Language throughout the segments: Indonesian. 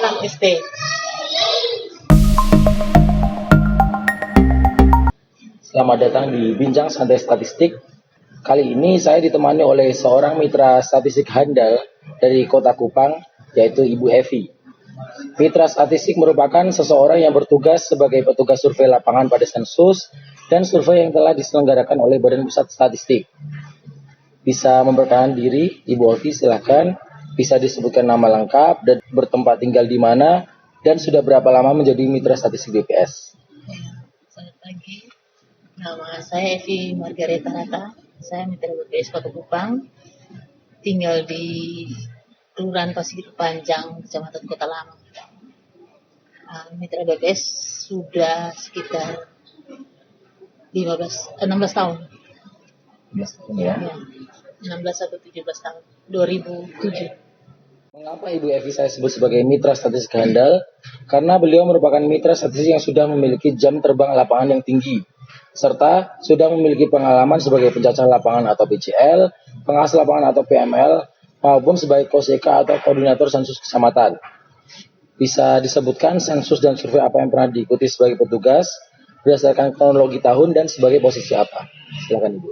Alam ST. Selamat datang di Bincang Santai Statistik. Kali ini saya ditemani oleh seorang mitra statistik handal dari Kota Kupang, yaitu Ibu Evi. Mitra statistik merupakan seseorang yang bertugas sebagai petugas survei lapangan pada sensus dan survei yang telah diselenggarakan oleh Badan Pusat Statistik. Bisa memperkenalkan diri, Ibu Evi, silakan. Bisa disebutkan nama lengkap dan bertempat tinggal di mana, dan sudah berapa lama menjadi mitra statistik BPS. Selamat pagi. Nama saya Evi Margareta Rata. Saya mitra BPS Kota Kupang. Tinggal di Kelurahan Pasir Panjang, Kecamatan Kota Lama. Mitra BPS sudah sekitar 16 tahun. 16 tahun ya. 16 atau 17 tahun. 2007. Mengapa Ibu Evi saya sebut sebagai mitra statistik handal? Karena beliau merupakan mitra statistik yang sudah memiliki jam terbang lapangan yang tinggi, serta sudah memiliki pengalaman sebagai pencacah lapangan atau PCL, pengawas lapangan atau PML, maupun sebagai KOSEKA atau koordinator sensus kecamatan. Bisa disebutkan sensus dan survei apa yang pernah diikuti sebagai petugas, berdasarkan kronologi tahun dan sebagai posisi apa? Silakan Ibu.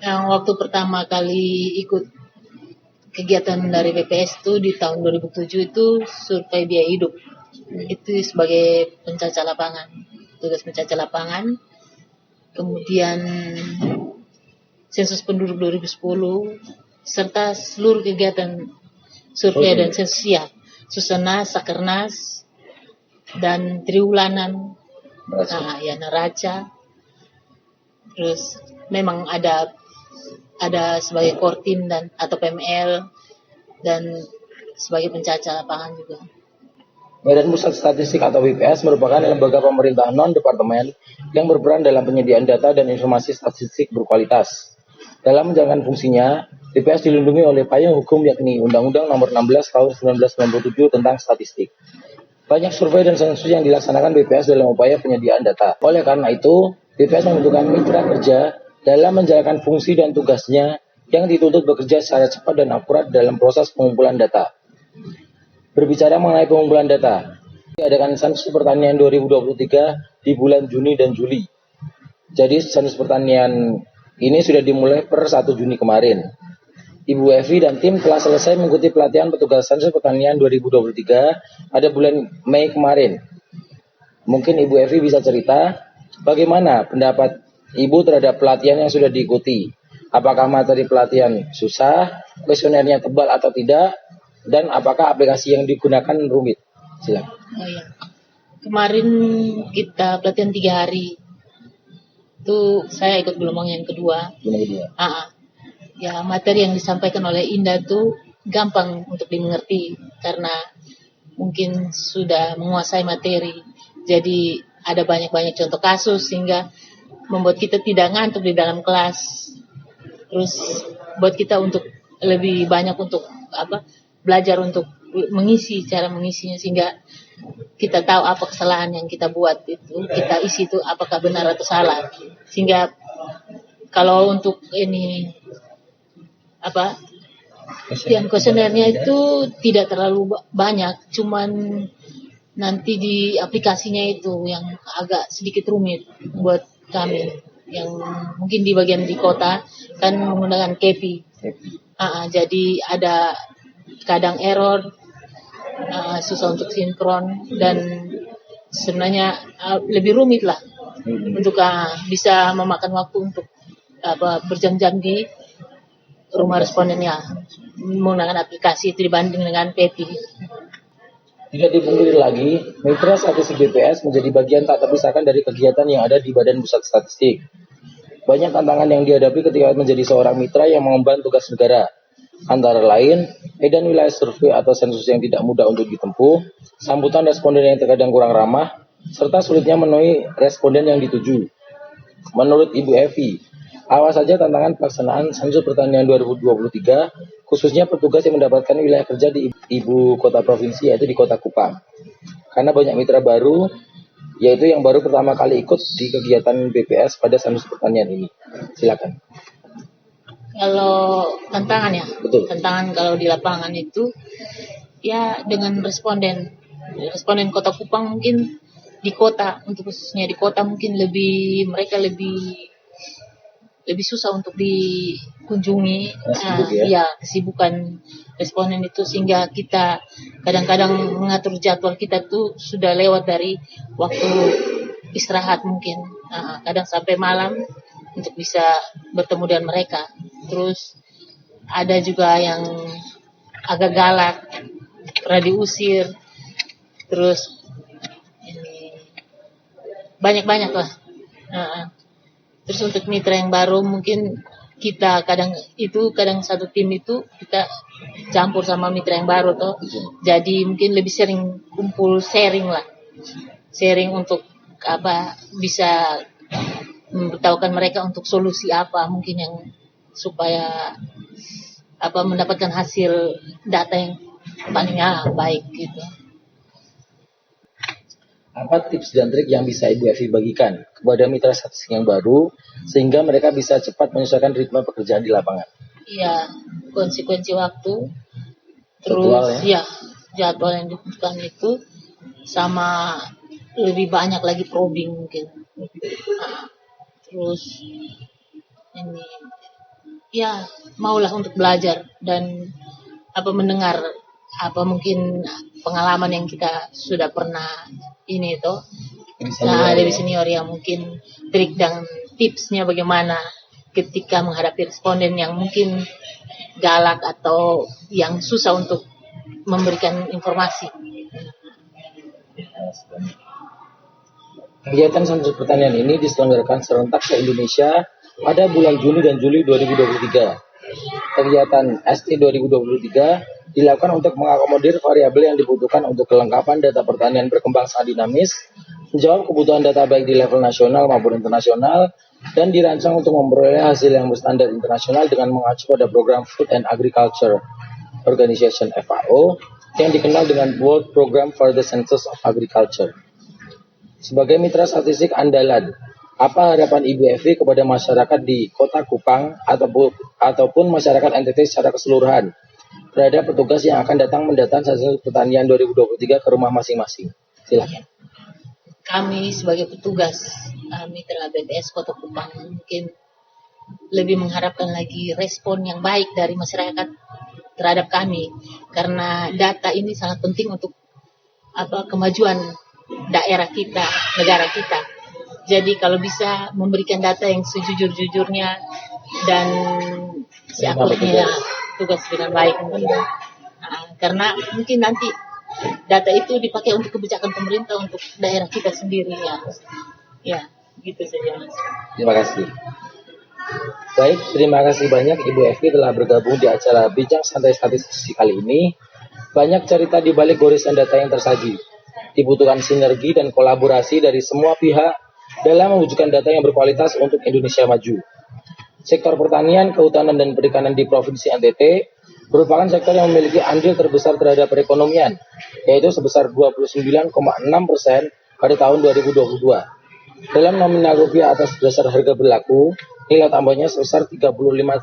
Yang waktu pertama kali ikut kegiatan dari BPS itu di tahun 2007 itu survei biaya hidup. Itu sebagai pencacah lapangan, tugas pencacah lapangan. Kemudian sensus penduduk 2010 serta seluruh kegiatan survei dan sensus ya, Susenas, Sakernas dan triwulanan, neraca. Terus memang ada sebagai kortim dan atau PML dan sebagai pencacah lapangan juga. Badan Pusat Statistik atau BPS merupakan lembaga pemerintah non-departemen yang berperan dalam penyediaan data dan informasi statistik berkualitas. Dalam menjalankan fungsinya, BPS dilindungi oleh payung hukum yakni Undang-Undang Nomor 16 Tahun 1997 tentang Statistik. Banyak survei dan sensus yang dilaksanakan BPS dalam upaya penyediaan data. Oleh karena itu, BPS membutuhkan mitra kerja dalam menjalankan fungsi dan tugasnya yang dituntut bekerja secara cepat dan akurat dalam proses pengumpulan data. Berbicara mengenai pengumpulan data, diadakan sensus pertanian 2023 di bulan Juni dan Juli. Jadi sensus pertanian ini sudah dimulai per 1 Juni kemarin. Ibu Evi dan tim telah selesai mengikuti pelatihan petugas sensus pertanian 2023 pada bulan Mei kemarin. Mungkin Ibu Evi bisa cerita bagaimana pendapat Ibu terhadap pelatihan yang sudah diikuti. Apakah materi pelatihan susah, kuesionernya tebal atau tidak, dan apakah aplikasi yang digunakan rumit? Silakan. Kemarin kita pelatihan 3 hari. Itu saya ikut gelombang yang kedua. Ya, materi yang disampaikan oleh Indah itu gampang untuk dimengerti karena mungkin sudah menguasai materi. Jadi ada banyak-banyak contoh kasus sehingga membuat kita tidak ngantuk di dalam kelas. Terus buat kita untuk lebih banyak untuk belajar untuk cara mengisinya sehingga kita tahu apa kesalahan yang kita buat itu, kita isi itu apakah benar atau salah. Sehingga kalau untuk ini yang kuesionernya itu tidak terlalu banyak, cuman nanti di aplikasinya itu yang agak sedikit rumit buat kami yang mungkin di bagian di kota kan menggunakan KEPI. Jadi ada kadang error, susah untuk sinkron dan sebenarnya lebih rumit lah untuk bisa memakan waktu untuk berjam-jam di rumah respondennya menggunakan aplikasi itu dibanding dengan KEPI. Tidak dipungkiri lagi, mitra statistik BPS menjadi bagian tak terpisahkan dari kegiatan yang ada di Badan Pusat Statistik. Banyak tantangan yang dihadapi ketika menjadi seorang mitra yang mengemban tugas negara. Antara lain, medan wilayah survei atau sensus yang tidak mudah untuk ditempuh, sambutan responden yang terkadang kurang ramah, serta sulitnya memenuhi responden yang dituju. Menurut Ibu Evi, apa saja tantangan pelaksanaan sensus pertanian 2023, khususnya petugas yang mendapatkan wilayah kerja di ibu kota provinsi, yaitu di Kota Kupang? Karena banyak mitra baru, yaitu yang baru pertama kali ikut di kegiatan BPS pada sensus pertanian ini. Silakan. Kalau tantangan ya, Betul. Tantangan kalau di lapangan itu ya dengan responden Kota Kupang mungkin di kota, untuk khususnya di kota mungkin mereka lebih susah untuk dikunjungi. Ya, kesibukan responden itu sehingga kita kadang-kadang mengatur jadwal kita tuh sudah lewat dari waktu istirahat mungkin. Kadang sampai malam untuk bisa bertemu dengan mereka. Terus ada juga yang agak galak, pernah diusir. Terus banyak lah. Terus untuk mitra yang baru mungkin kita kadang satu tim itu kita campur sama mitra yang baru toh. Jadi mungkin lebih sering kumpul sharing lah. Sharing untuk bisa memberitahukan mereka untuk solusi apa mungkin yang supaya mendapatkan hasil data yang paling baik gitu. Apa tips dan trik yang bisa Ibu Evi bagikan kepada mitra statistik yang baru sehingga mereka bisa cepat menyesuaikan ritme pekerjaan di lapangan? Iya, konsekuensi waktu, terus jadwal yang dibutuhkan itu, sama lebih banyak lagi probing mungkin. Terus maulah untuk belajar dan mendengar mungkin pengalaman yang kita sudah pernah ini itu dari senior yang mungkin trik dan tipsnya bagaimana ketika menghadapi responden yang mungkin galak atau yang susah untuk memberikan informasi. Kegiatan sensus pertanian ini diselenggarakan serentak se Indonesia pada bulan Juni dan Juli 2023. Kegiatan ST 2023 dilakukan untuk mengakomodir variabel yang dibutuhkan untuk kelengkapan data pertanian berkembang sangat dinamis, menjawab kebutuhan data baik di level nasional maupun internasional, dan dirancang untuk memperoleh hasil yang berstandar internasional dengan mengacu pada program Food and Agriculture Organization FAO yang dikenal dengan World Program for the Census of Agriculture. Sebagai mitra statistik andalan, apa harapan Ibu Evi kepada masyarakat di Kota Kupang ataupun masyarakat NTT secara keseluruhan terhadap petugas yang akan datang mendata sensus pertanian 2023 ke rumah masing-masing? Silakan. Kami sebagai petugas mitra BPS Kota Kupang mungkin lebih mengharapkan lagi respon yang baik dari masyarakat terhadap kami, karena data ini sangat penting untuk kemajuan daerah kita, negara kita. Jadi kalau bisa memberikan data yang sejujur-jujurnya dan seakurnya tugas dengan baik mungkin. Karena mungkin nanti data itu dipakai untuk kebijakan pemerintah untuk daerah kita sendiri ya. Ya, gitu saja Mas. Terima kasih. Baik, terima kasih banyak Ibu Evi telah bergabung di acara Bincang Santai Statistik kali ini. Banyak cerita di balik goresan data yang tersaji. Dibutuhkan sinergi dan kolaborasi dari semua pihak dalam mewujudkan data yang berkualitas untuk Indonesia maju. Sektor pertanian, kehutanan, dan perikanan di Provinsi NTT merupakan sektor yang memiliki andil terbesar terhadap perekonomian, yaitu sebesar 29,6% pada tahun 2022. Dalam nominal rupiah atas dasar harga berlaku, nilai tambahnya sebesar 35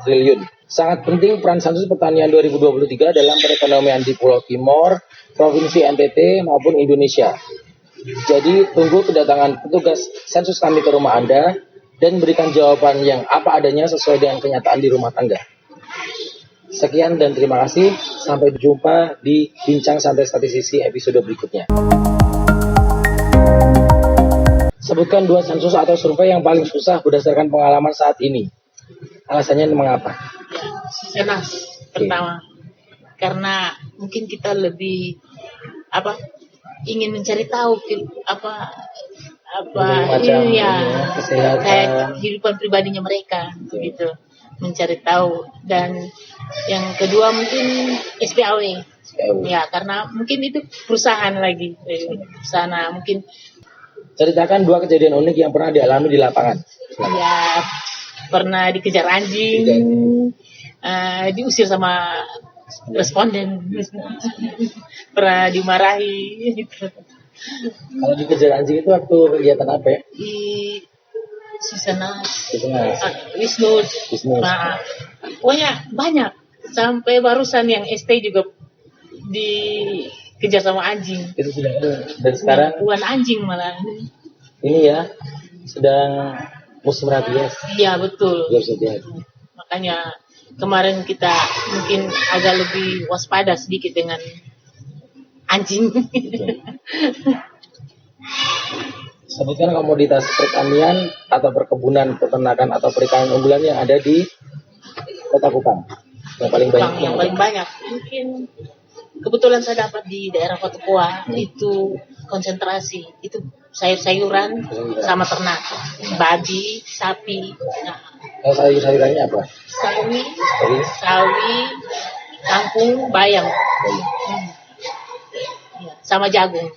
triliun. Sangat penting peran sensus pertanian 2023 dalam perekonomian di Pulau Timor, Provinsi NTT, maupun Indonesia. Jadi tunggu kedatangan petugas sensus kami ke rumah Anda dan berikan jawaban yang apa adanya sesuai dengan kenyataan di rumah tangga. Sekian dan terima kasih. Sampai jumpa di Bincang Santai Statistik episode berikutnya. Sebutkan 2 sensus atau survei yang paling susah berdasarkan pengalaman saat ini. Alasannya mengapa? Senas pertama. Karena mungkin kita lebih ingin mencari tahu kesehatan, kayak kehidupan pribadinya mereka gitu, mencari tahu. Dan yang kedua mungkin SPAW. Ya, karena mungkin itu perusahaan lagi, mungkin. Ceritakan 2 kejadian unik yang pernah dialami di lapangan. Ya, pernah dikejar anjing, diusir sama responden, pernah dimarahi gitu. Kalau dikejar anjing itu waktu kegiatan apa ya? Di Sisenas. Wisnu. Nah, pokoknya banyak. Sampai barusan yang ST juga dikejar sama anjing. Itu sudah. Dan sekarang Bukan anjing malah. ini ya sedang musim rabies. Iya betul. Ya saja. Makanya kemarin kita mungkin agak lebih waspada sedikit dengan anjing. Sebutkan komoditas pertanian atau perkebunan, peternakan atau perikanan unggulan yang ada di Kota Kupang. Yang paling banyak. Yang paling banyak mungkin kebetulan saya dapat di daerah Kota Poa itu konsentrasi itu sayur-sayuran sama ternak, babi, sapi. Nah, sayur-sayurannya apa? sawi, kangkung, bayam, ya, sama jagung.